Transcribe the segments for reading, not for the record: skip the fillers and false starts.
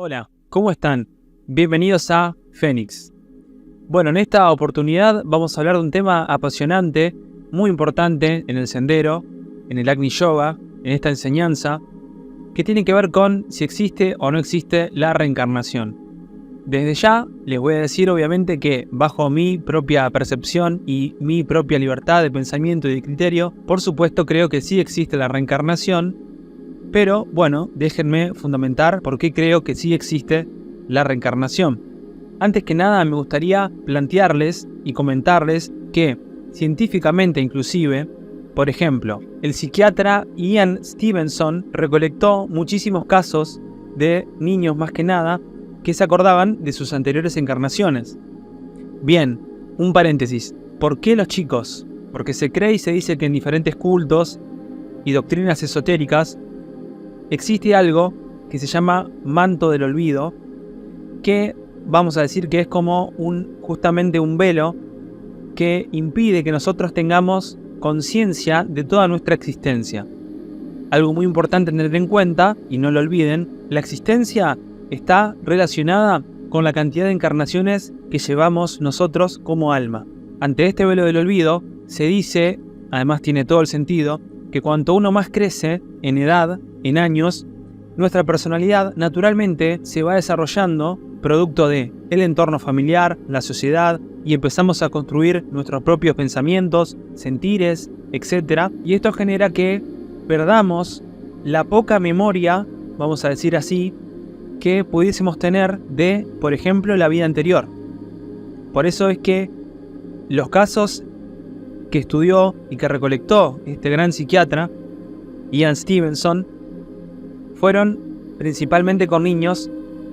Hola, ¿cómo están? Bienvenidos a Fénix. Bueno, en esta oportunidad vamos a hablar de un tema apasionante, muy importante en el sendero, en el Agni Yoga, en esta enseñanza, que tiene que ver con si existe o no existe la reencarnación. Desde ya les voy a decir obviamente que bajo mi propia percepción y mi propia libertad de pensamiento y de criterio, por supuesto creo que sí existe la reencarnación, pero bueno, déjenme fundamentar por qué creo que sí existe la reencarnación. Antes que nada me gustaría plantearles y comentarles que científicamente inclusive, por ejemplo, el psiquiatra Ian Stevenson recolectó muchísimos casos de niños más que nada que se acordaban de sus anteriores encarnaciones. Bien, un paréntesis. ¿Por qué los chicos? Porque se cree y se dice que en diferentes cultos y doctrinas esotéricas existe algo que se llama manto del olvido, que vamos a decir que es como justamente un velo que impide que nosotros tengamos conciencia de toda nuestra existencia. Algo muy importante tener en cuenta, y no lo olviden, la existencia está relacionada con la cantidad de encarnaciones que llevamos nosotros como alma. Ante este velo del olvido, se dice, además tiene todo el sentido, que cuanto uno más crece en edad, en años, nuestra personalidad naturalmente se va desarrollando producto de el entorno familiar, la sociedad, y empezamos a construir nuestros propios pensamientos, sentires, etc. Y esto genera que perdamos la poca memoria, vamos a decir así, que pudiésemos tener de, por ejemplo, la vida anterior. Por eso es que los casos que estudió y que recolectó este gran psiquiatra, Ian Stevenson, fueron principalmente con niños.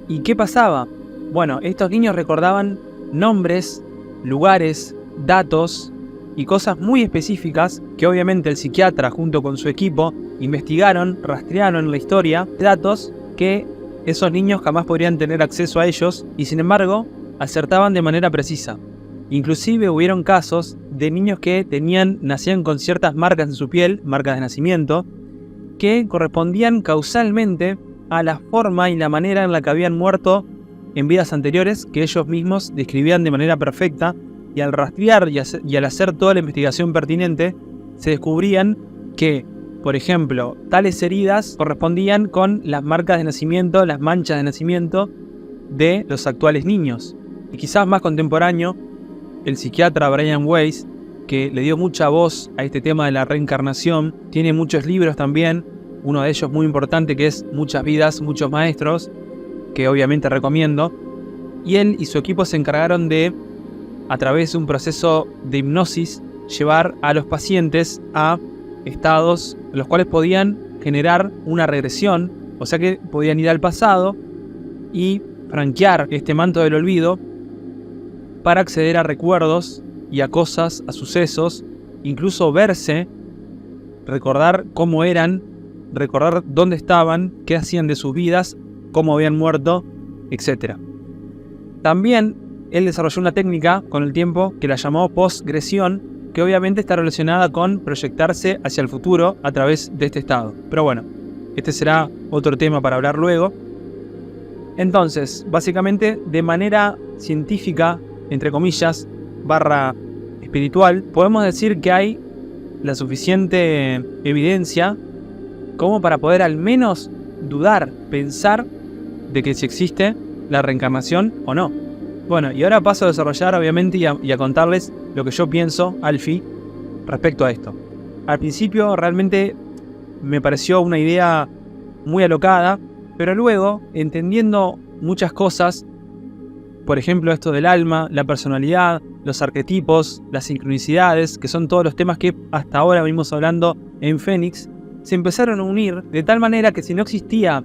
¿Y qué pasaba? Bueno, estos niños recordaban nombres, lugares, datos y cosas muy específicas que obviamente el psiquiatra junto con su equipo investigaron, rastrearon la historia, datos que esos niños jamás podrían tener acceso a ellos y sin embargo acertaban de manera precisa. Inclusive hubieron casos de niños que nacían con ciertas marcas en su piel, marcas de nacimiento, que correspondían causalmente a la forma y la manera en la que habían muerto en vidas anteriores, que ellos mismos describían de manera perfecta, y al rastrear y al hacer toda la investigación pertinente, se descubrían que, por ejemplo, tales heridas correspondían con las marcas de nacimiento, las manchas de nacimiento de los actuales niños. Y quizás más contemporáneo, el psiquiatra Brian Weiss, que le dio mucha voz a este tema de la reencarnación, tiene muchos libros también, uno de ellos muy importante que es Muchas vidas, muchos maestros, que obviamente recomiendo, y él y su equipo se encargaron de, a través de un proceso de hipnosis, llevar a los pacientes a estados en los cuales podían generar una regresión, o sea que podían ir al pasado y franquear este manto del olvido para acceder a recuerdos y a cosas, a sucesos, incluso verse, recordar cómo eran, recordar dónde estaban, qué hacían de sus vidas, cómo habían muerto, etc. También él desarrolló una técnica con el tiempo que la llamó postgresión, que obviamente está relacionada con proyectarse hacia el futuro a través de este estado. Pero bueno, este será otro tema para hablar luego. Entonces, básicamente, de manera científica, entre comillas, barra espiritual, podemos decir que hay la suficiente evidencia como para poder al menos dudar, pensar de que si existe la reencarnación o no. Bueno, y ahora paso a desarrollar obviamente y a contarles lo que yo pienso, Alfie, respecto a esto. Al principio realmente me pareció una idea muy alocada, pero luego, entendiendo muchas cosas, por ejemplo esto del alma, la personalidad, los arquetipos, las sincronicidades, que son todos los temas que hasta ahora venimos hablando en Fénix, se empezaron a unir de tal manera que si no existía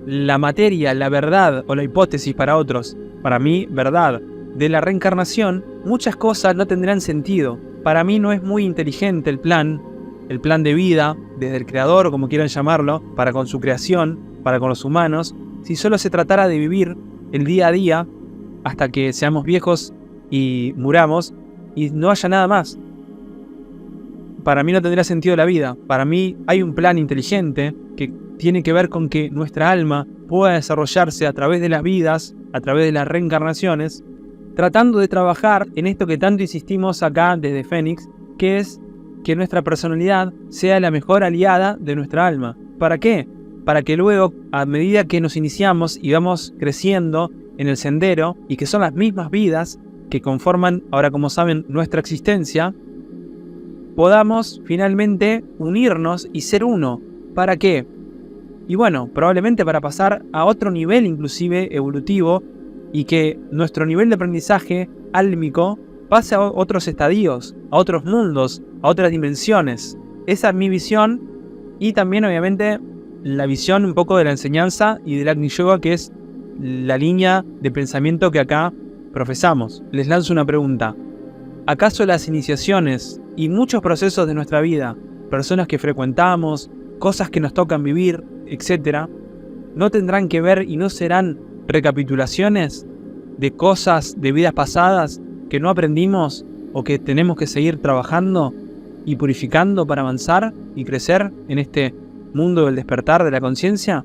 la materia, la verdad o la hipótesis para otros, para mí, verdad, de la reencarnación, muchas cosas no tendrán sentido. Para mí no es muy inteligente el plan de vida, desde el creador o como quieran llamarlo, para con su creación, para con los humanos, si solo se tratara de vivir el día a día hasta que seamos viejos y muramos y no haya nada más. Para mí no tendría sentido la vida. Para mí hay un plan inteligente que tiene que ver con que nuestra alma pueda desarrollarse a través de las vidas, a través de las reencarnaciones, tratando de trabajar en esto que tanto insistimos acá desde Fénix, que es que nuestra personalidad sea la mejor aliada de nuestra alma. ¿Para qué? Para que luego, a medida que nos iniciamos y vamos creciendo en el sendero, y que son las mismas vidas que conforman, ahora como saben, nuestra existencia, podamos finalmente unirnos y ser uno. ¿Para qué? Y bueno, probablemente para pasar a otro nivel inclusive evolutivo, y que nuestro nivel de aprendizaje álmico pase a otros estadios, a otros mundos, a otras dimensiones. Esa es mi visión, y también obviamente la visión un poco de la enseñanza y del Agni Yoga, que es la línea de pensamiento que acá profesamos. Les lanzo una pregunta. ¿Acaso las iniciaciones y muchos procesos de nuestra vida, personas que frecuentamos, cosas que nos tocan vivir, etcétera, no tendrán que ver y no serán recapitulaciones de cosas de vidas pasadas que no aprendimos o que tenemos que seguir trabajando y purificando para avanzar y crecer en este mundo del despertar de la conciencia?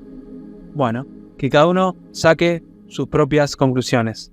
Bueno, que cada uno saque sus propias conclusiones.